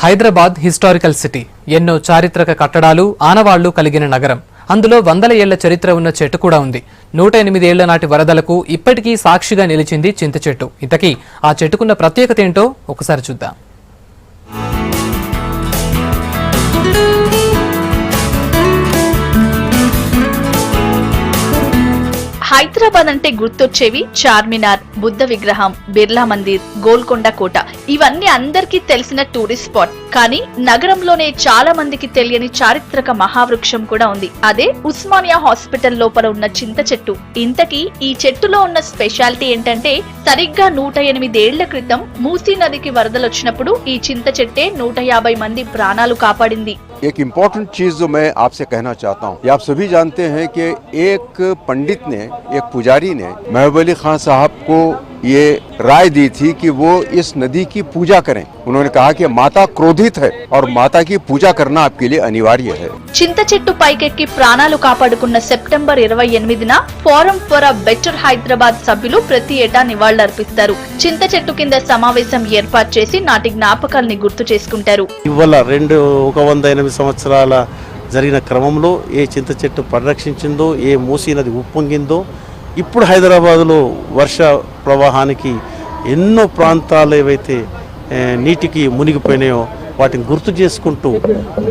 Hyderabad historical city ఎన్నో చారిత్రక కట్టడాలు ఆనవాళ్లు కలిగిన నగరం. అందులో వందల ఏళ్ల చరిత్ర ఉన్న చెట్టు కూడా ఉంది. 108 ఏళ్ల నాటి వరదలకు ఇప్పటికీ సాక్షిగా నిలిచింది చింత చెట్టు. ఇంతకీ ఆ చెట్టుకున్న ప్రత్యేకత ఏంటో ఒకసారి చూద్దాం. హైదరాబాద్ అంటే గుర్తొచ్చేవి చార్మినార్, బుద్ధ విగ్రహం, బిర్లా మందిర్, గోల్కొండ కోట. ఇవన్నీ అందరికీ తెలిసిన టూరిస్ట్ స్పాట్. కానీ నగరంలోనే చాలా మందికి తెలియని చారిత్రక మహావృక్షం కూడా ఉంది. అదే ఉస్మానియా హాస్పిటల్ లోపల ఉన్న చింత చెట్టు. ఇంతకీ ఈ చెట్టులో ఉన్న స్పెషాలిటీ ఏంటంటే సరిగ్గా 108 ఏళ్ల క్రితం మూసీ నదికి వరదలొచ్చినప్పుడు ఈ చింత చెట్టే 150 మంది ప్రాణాలు కాపాడింది. एक इम्पोर्टेंट चीज जो मैं आपसे कहना चाहता हूँ, आप सभी जानते हैं कि एक पंडित ने, एक पुजारी ने महबूब अली खान साहब को ये राय दी थी कि वो इस नदी की पूजा करें. उन्होंने कहा कि माता क्रोधित है और माता की पूजा करना आपके लिए अनिवार्य है. చింత చెట్టు పైకెక్కి ప్రాణాలు కాపాడుకున్న సెప్టెంబర్ 28న forum for a better Hyderabad సభ్యులు ప్రతి ఏటా నివాళులర్పిస్తారు. చింత చెట్టు కింద సమావేశం ఏర్పాటు చేసి నాటి జ్ఞాపకాల్ని గుర్తు చేసుకుంటారు. ఇవాళ 108 సంవత్సరాల జరిగిన క్రమంలో ఏ చింత చెట్టు పరిరక్షించిందో, ఏ మూసీ నది ఉప్పొంగిందో, ఇప్పుడు హైదరాబాదులో వర్ష ప్రవాహానికి ఎన్నో ప్రాంతాలు ఏవైతే నీటికి మునిగిపోయినాయో వాటిని గుర్తు చేసుకుంటూ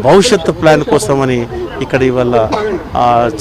భవిష్యత్తు ప్లాన్ కోసమని ఇక్కడ ఇవాళ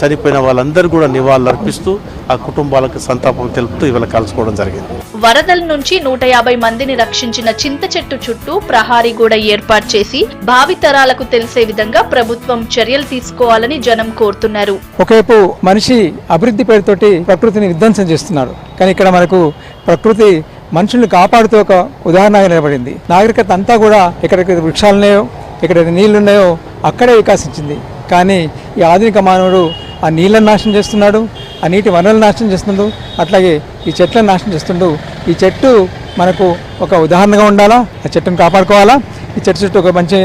చనిపోయిన వాళ్ళందరూ కూడా నివాళులు అర్పిస్తూ ఆ కుటుంబాలకు సంతాపం తెలుపుతూ ఇవాళ కలుసుకోవడం జరిగింది. వరదల నుంచి 150 మందిని రక్షించిన చింత చెట్టు చుట్టూ ప్రహారీ గోడ ఏర్పాటు చేసి భావితరాలకు తెలిసే విధంగా ప్రభుత్వం చర్యలు తీసుకోవాలని జనం కోరుతున్నారు. ఒకవైపు మనిషి అభివృద్ధి పేరుతోటి ప్రకృతిని విధ్వంసం చేస్తున్నాడు, కానీ ఇక్కడ మనకు ప్రకృతి మనుషుల్ని కాపాడుతూ ఒక ఉదాహరణగా నిలబడింది. నాగరికత అంతా కూడా ఎక్కడెక్కడ వృక్షాలున్నాయో, ఎక్కడైతే నీళ్లున్నాయో అక్కడే వికాసించింది. కానీ ఈ ఆధునిక మానవుడు ఆ నీళ్ళను నాశనం చేస్తున్నాడు, ఆ నీటి వనరులను నాశనం చేస్తున్నాడు, అట్లాగే ఈ చెట్లను నాశనం చేస్తుండు. ఈ చెట్టు మనకు ఒక ఉదాహరణగా ఉండాలా, ఆ చెట్టును కాపాడుకోవాలా. ఈ చెట్టు చుట్టూ ఒక మంచి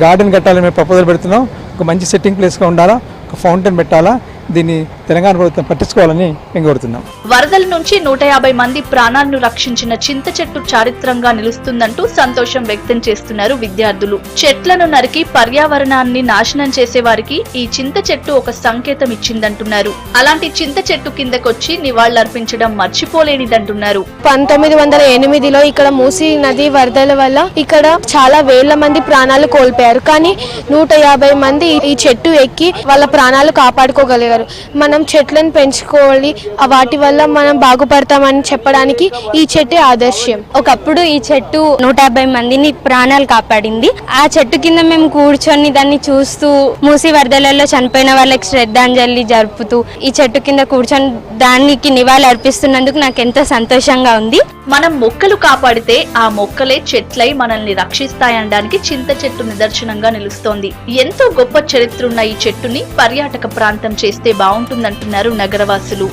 గార్డెన్ కట్టాలని మేము ప్రపోజల్ పెడుతున్నాం. ఒక మంచి సెట్టింగ్ ప్లేస్గా ఉండాలా, ఒక ఫౌంటైన్ పెట్టాలా. దీన్ని తెలంగాణ ప్రభుత్వం పట్టించుకోవాలని మేము కోరుతున్నాం. వరదల నుంచి 150 మంది ప్రాణాలను రక్షించిన చింత చెట్టు చారిత్రంగా నిలుస్తుందంటూ సంతోషం వ్యక్తం చేస్తున్నారు విద్యార్థులు. చెట్లను నరికి పర్యావరణాన్ని నాశనం చేసే వారికి ఈ చింత చెట్టు ఒక సంకేతం ఇచ్చిందంటున్నారు. అలాంటి చింత చెట్టు కిందకొచ్చి నివాళులర్పించడం మర్చిపోలేనిదంటున్నారు. 1908లో ఇక్కడ మూసీ నది వరదల వల్ల ఇక్కడ చాలా వేల మంది ప్రాణాలు కోల్పోయారు. కానీ 150 మంది ఈ చెట్టు ఎక్కి వాళ్ళ ప్రాణాలు కాపాడుకోగలిగారు. మనం చెట్లను పెంచుకోవాలి, వాటి వల్ల మనం బాగుపడతామని చెప్పడానికి ఈ చెట్టే ఆదర్శం. ఒకప్పుడు ఈ చెట్టు 150 మందిని ప్రాణాలు కాపాడింది. ఆ చెట్టు కింద మేము కూర్చొని దాన్ని చూస్తూ మూసీ వరదలలో చనిపోయిన వాళ్ళకి శ్రద్ధాంజలి జరుపుతూ ఈ చెట్టు కింద కూర్చొని దానికి నివాళులు అర్పిస్తున్నందుకు నాకు ఎంతో సంతోషంగా ఉంది. మనం మొక్కలు కాపాడితే ఆ మొక్కలే చెట్లై మనల్ని రక్షిస్తాయనడానికి చింత చెట్టు నిదర్శనంగా నిలుస్తోంది. ఎంతో గొప్ప చరిత్ర ఉన్న ఈ చెట్టుని పర్యాటక ప్రాంతం చేస్తే బాగుంటుందంటున్నారు నగరవాసులు.